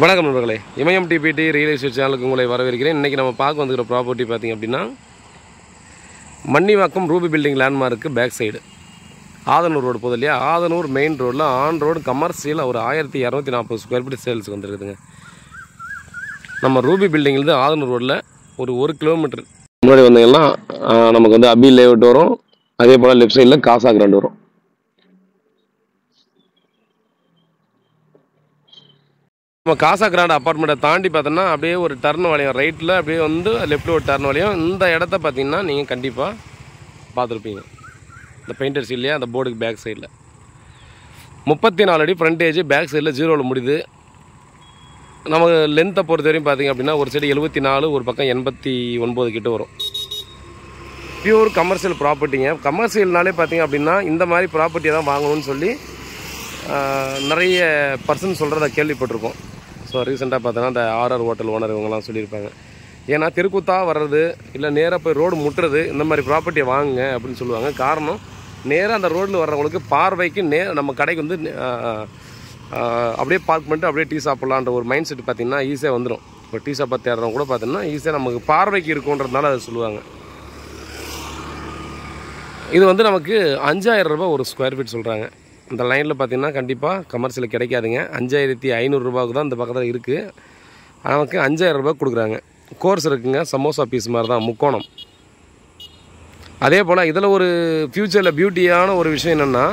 வணக்கம் நண்பர்களே, இமயம் DBT real estate சேனலுக்கு உங்களை வரவேற்கிறேன். இன்றைக்கி நம்ம பார்க்க வந்துக்கிற ப்ராப்பர்ட்டி பார்த்திங்க அப்படின்னா Mannivakkam Ruby building landmark back side Adhanur road போகுது இல்லையா, ஆதனூர் மெயின் ரோடில் ஆன் ரோடு கமர்ஷியல் ஒரு 1240 ஸ்கொயர் ஃபீட் சேல்ஸுக்கு வந்துருக்குதுங்க. நம்ம ரூபி பில்டிங்லேருந்து ஆதனூர் ரோடில் ஒரு 1 கிலோமீட்டர் முன்னாடி வந்தீங்கன்னா நமக்கு வந்து அபி லேஅவுட் வரும். அதே போல் லெஃப்ட் சைடில் காசா கிராண்ட் வரும். நம்ம காசா கிராண்ட் அப்பார்ட்மெண்ட்டை தாண்டி பார்த்தோன்னா அப்படியே ஒரு டர்ன் வளையம், ரைட்டில் அப்படியே வந்து லெஃப்ட்டில் ஒரு டர்ன் வளையம். இந்த இடத்த பார்த்தீங்கன்னா நீங்கள் கண்டிப்பாக பார்த்துருப்பீங்க. இந்த பெயிண்டர்ஸ் இல்லையா, அந்த போர்டுக்கு பேக் சைடில் 34 அடி ஃப்ரண்டேஜ், பேக் சைடில் 0ல் முடியுது. நமக்கு லென்த்தை பொறுத்த வரையும் பார்த்திங்க அப்படின்னா ஒரு சைடு 74, ஒரு பக்கம் 89 கிட்ட வரும். Pure commercial ப்ராப்பர்ட்டிங்க. கமர்ஷியல்னாலே பார்த்திங்க அப்படின்னா இந்த மாதிரி ப்ராப்பர்ட்டியை தான் வாங்கணும்னு சொல்லி நிறைய பர்சன் சொல்கிறத கேள்விப்பட்டிருக்கோம். ஸோ ரீசெண்டாக பார்த்தோன்னா இந்த ஆர்ஆர் ஹோட்டல் ஓனர் இவங்கெல்லாம் சொல்லியிருப்பாங்க. ஏன்னா தெருக்கூத்தாக வர்றது இல்லை நேராக போய் ரோடு முட்டுறது, இந்த மாதிரி ப்ராப்பர்ட்டியை வாங்குங்க அப்படின்னு சொல்லுவாங்க. காரணம் நேராக அந்த ரோட்டில் வர்றவங்களுக்கு பார்வைக்கு நம்ம கடைக்கு வந்து அப்படியே பார்க் பண்ணிட்டு அப்படியே டீ சாப்பிட்லான்ற ஒரு மைண்ட் செட் பார்த்திங்கன்னா ஈஸியாக வந்துடும். இப்போ டீ சாப்பிட தேடுறவங்க கூட பார்த்தோன்னா ஈஸியாக நமக்கு பார்வைக்கு இருக்குன்றதுனால அதை சொல்லுவாங்க. இது வந்து நமக்கு 5000 ரூபா ஒரு ஸ்கொயர் ஃபீட் சொல்கிறாங்க. இந்த லைனில் பார்த்திங்கன்னா கண்டிப்பாக கமர்ஷியல் கிடைக்காதுங்க. 5500 ரூபாவுக்கு தான் இந்த பக்கத்தில் இருக்குது. நமக்கு 5000 ரூபா கொடுக்குறாங்க. கோர்ஸ் இருக்குங்க, சமோசா பீஸ் மாதிரி தான், முக்கோணம். அதே போல் இதில் ஒரு ஃப்யூச்சரில் பியூட்டியான ஒரு விஷயம் என்னென்னா,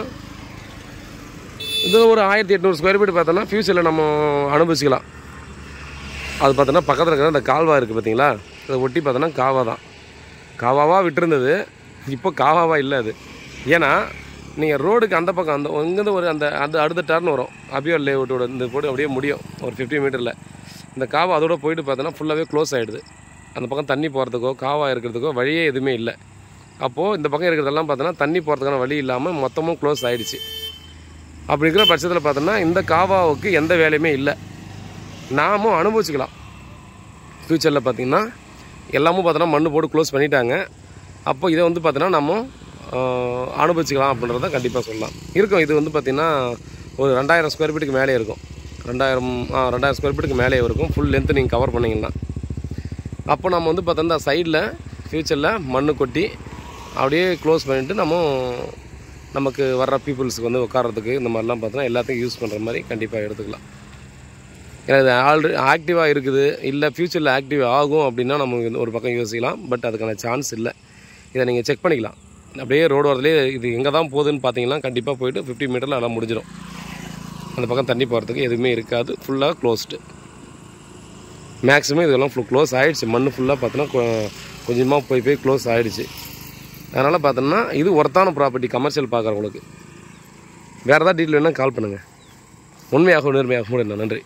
இது ஒரு 1800 ஸ்கொயர் ஃபீட் பார்த்தோன்னா ஃப்யூச்சரில் நம்ம அனுபவிச்சிக்கலாம். அது பார்த்தோன்னா பக்கத்தில் இருக்கிற அந்த கால்வா இருக்குது பார்த்தீங்களா, அதை ஒட்டி பார்த்தோன்னா காவா தான். காவாவாக விட்டுருந்தது, இப்போ காவாவாக இல்லை அது. ஏன்னா நீங்கள் ரோடுக்கு அந்த பக்கம் அந்த இங்கேருந்து ஒரு அந்த அடுத்த டர்ன் வரும், அபியோர் லேஅவுட்டோட இந்த போட்டு அப்படியே முடியும் ஒரு 50 மீட்டரில். இந்த காவா அதோட போயிட்டு பார்த்தோன்னா ஃபுல்லாகவே க்ளோஸ் ஆகிடுது. அந்த பக்கம் தண்ணி போகிறதுக்கோ காவா இருக்கிறதுக்கோ வழியே எதுவுமே இல்லை. அப்போது இந்த பக்கம் இருக்கிறதெல்லாம் பார்த்தோன்னா தண்ணி போகிறதுக்கான வழி இல்லாமல் மொத்தமும் க்ளோஸ் ஆகிடுச்சு. அப்படி இருக்கிற பட்சத்தில் பார்த்தோன்னா இந்த காவாவுக்கு எந்த வேலையுமே இல்லை. நாமும் அனுபவிச்சுக்கலாம். ஃப்யூச்சரில் பார்த்திங்கன்னா எல்லாமும் பார்த்தோன்னா மண் போட்டு க்ளோஸ் பண்ணிட்டாங்க. அப்போ இதை வந்து பார்த்தோன்னா நம்ம அனுபவிச்சிக்கலாம் அப்படின்றத கண்டிப்பாக சொல்லலாம். இருக்கும் இது வந்து பார்த்திங்கன்னா ஒரு 2000 ஸ்கொயர் ஃபீட்டுக்கு மேலே இருக்கும். 2000 ஸ்கொயர் ஃபீட்டுக்கு மேலே இருக்கும். ஃபுல் லென்த்து நீங்கள் கவர் பண்ணிங்கன்னா. அப்போ நம்ம வந்து பார்த்தோன்னா சைடில் ஃப்யூச்சரில் மண் கொட்டி அப்படியே க்ளோஸ் பண்ணிவிட்டு நமக்கு வர்ற பீப்புள்ஸுக்கு வந்து உட்காரத்துக்கு இந்த மாதிரிலாம் பார்த்தோன்னா எல்லாத்தையும் யூஸ் பண்ணுற மாதிரி கண்டிப்பாக எடுத்துக்கலாம். ஏன்னா இது ஆல்ரெடி ஆக்டிவாக இருக்குது, இல்லை ஃப்யூச்சரில் ஆக்டிவ் ஆகும் அப்படின்னா நம்ம ஒரு பக்கம் யோசிக்கலாம். பட் அதுக்கான சான்ஸ் இல்லை. இதை நீங்கள் செக் பண்ணிக்கலாம். அப்படியே ரோடு வரதுலேயே இது எங்கே தான் போகுதுன்னு பார்த்தீங்கன்னா கண்டிப்பாக போய்ட்டு 50 மீட்டரில் எல்லாம் முடிஞ்சிடும். அந்த பக்கம் தண்ணி போகிறதுக்கு எதுவுமே இருக்காது. ஃபுல்லாக க்ளோஸ்டு. மேக்ஸிமம் இதெல்லாம் க்ளோஸ் ஆகிடுச்சு. மண் ஃபுல்லாக பார்த்தோன்னா கொஞ்சமாக போய் க்ளோஸ் ஆகிடுச்சு. அதனால் பார்த்தோன்னா இது ஒர்த்தான ப்ராப்பர்ட்டி கமர்ஷியல் பார்க்குறவங்களுக்கு. வேறு ஏதாவது டீட்டெயில் வேணால் கால் பண்ணுங்கள். உண்மையாகவும் நேர்மையாகவும் நன்றி.